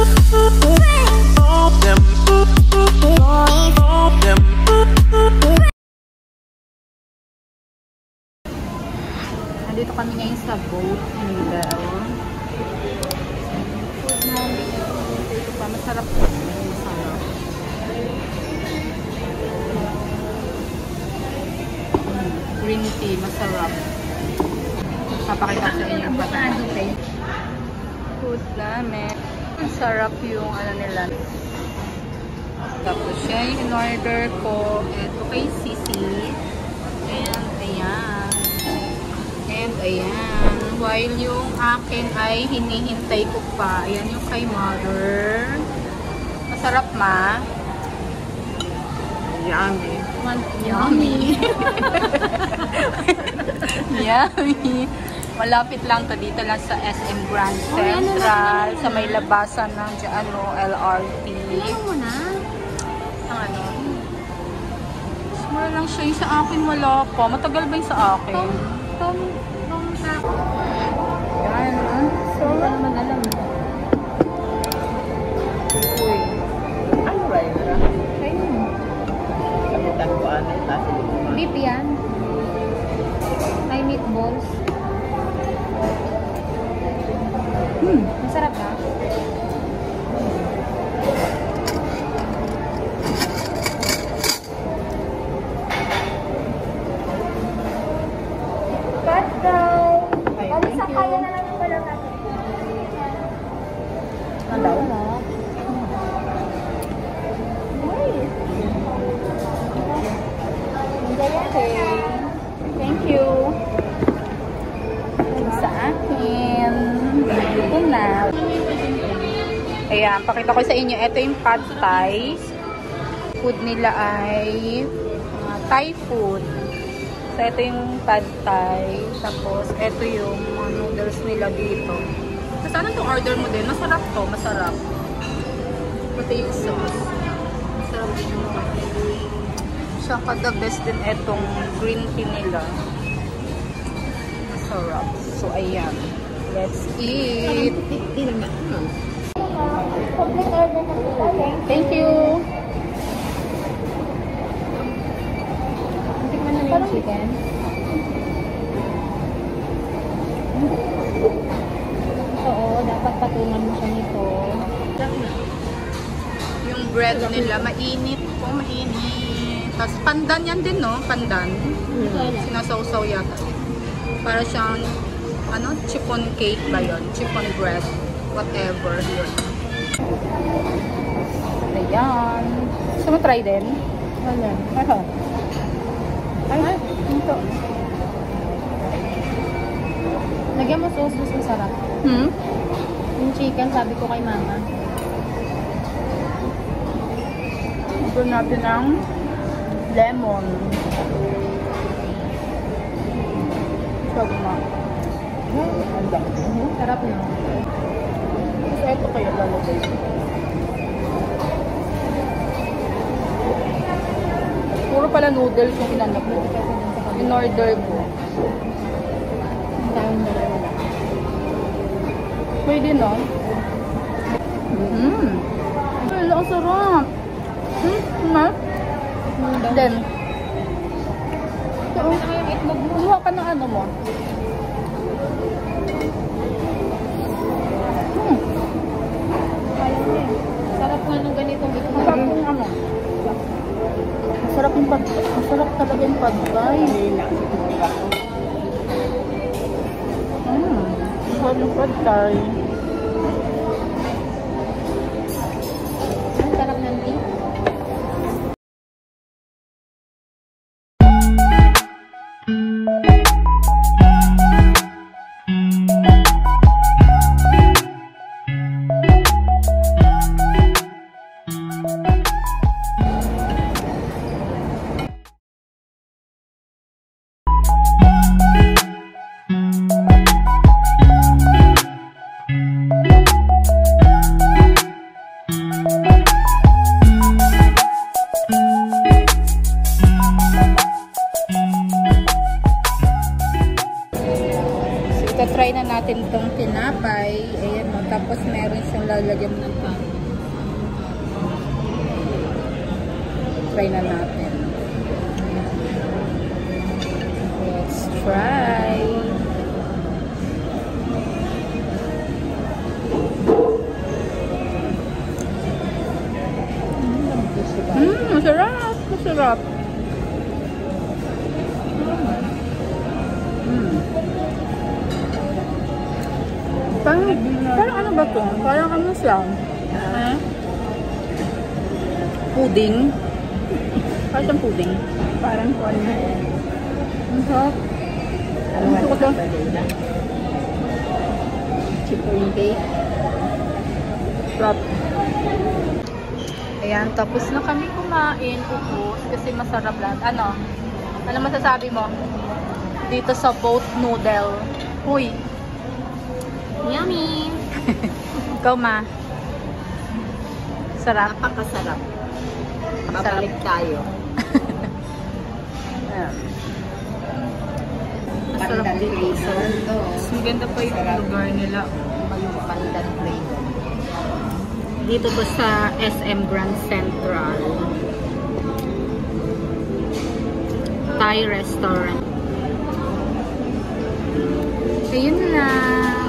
Nandito kami ngayon sa boat nila. Ito pa, masarap. Masarap. Green tea, masarap. Papakita ko sa inyo yung patado. Food namin. Masarap yung ano nila. Tapos siya yung in-order ko. Ito kay Sisi. And ayan. And ayan. While yung akin ay hinihintay ko pa. Ayan yung kay mother. Masarap ma. Yummy. Yummy. Yummy. Malapit lang to, dito lang sa SM Grand Central, sa may labasan ng LRT. Ano na? Ang ano? Small lang siya. Yung sa akin wala pa. Matagal ba yung sa akin? Yan. So, wala naman alam. Uy. Ano ba yun? Kayo. Kapitan ko ano yung Beef yan. May meatballs. Masarap ka? Kaya na lang yung wala natin. Ano? Okay. Thank you. Sa akin. Ito na. Ayan, pakita ko sa inyo. Ito yung pad thai. Food nila ay Thai food. So, ito yung pad thai. Tapos, ito yung noodles nila dito. So, sana itong order mo din. Masarap to. Masarap. Potato sauce. Masarap din yung mga. Saka the best din itong green tea nila. Masarap. So, ayan. Let's eat. Thank you. Tikman na yung chicken. Oo, dapat patungan mo siya nito. Yung bread nila, mainit po, mainit. Tapos pandan yan din, no? Pandan. Sinasawsaw yata. Para siyang, ano, chiffon cake ba yun? Chiffon bread. Whatever yun. Ayan. Gusto mo try din? Wala. Ano? Ay, ito. Lagyan mo sauce, mas masarap. Yung chicken, sabi ko kay mama. Ito natin ng lemon. Sagma. Sarap na. Tapos ito kaya lalagay. Puro pala noodles yung inano ko. In-order ko. Ang tawag na wala. Pwede, no? Ay, ang sarap. Then, ito, kumuha ka ng ano mo. Sarap nga nung ganitong ito. Masarap yung ano. Masarap yung pagkay. Masarap talaga yung pagkay. Masarap yung pagkay. Ang sarap ng tea. lagyan mo ng tao. Try na natin. Let's try. Masarap. Masarap. Parang ano ba to? Parang ano siya? Pudding. Parang siyang pudding. Parang kuwan na yan. Ang sarap. Ano Gusto ko to. Chicken cake. Sarap. Ayan, tapos na kami kumain. Ubus. Kasi masarap lang. Ano? Ano masasabi mo? Dito sa boat noodle. Uy. Yummy! Ikaw, ma. Sarap. Napakasarap. Sarap. Babalik tayo. Ayan. Pandan Masarap dito. flavor to. Ang ganda pa yung lugar nila. Pandan flavor. Dito to sa SM Grand Central. Thai restaurant. Ayun lang.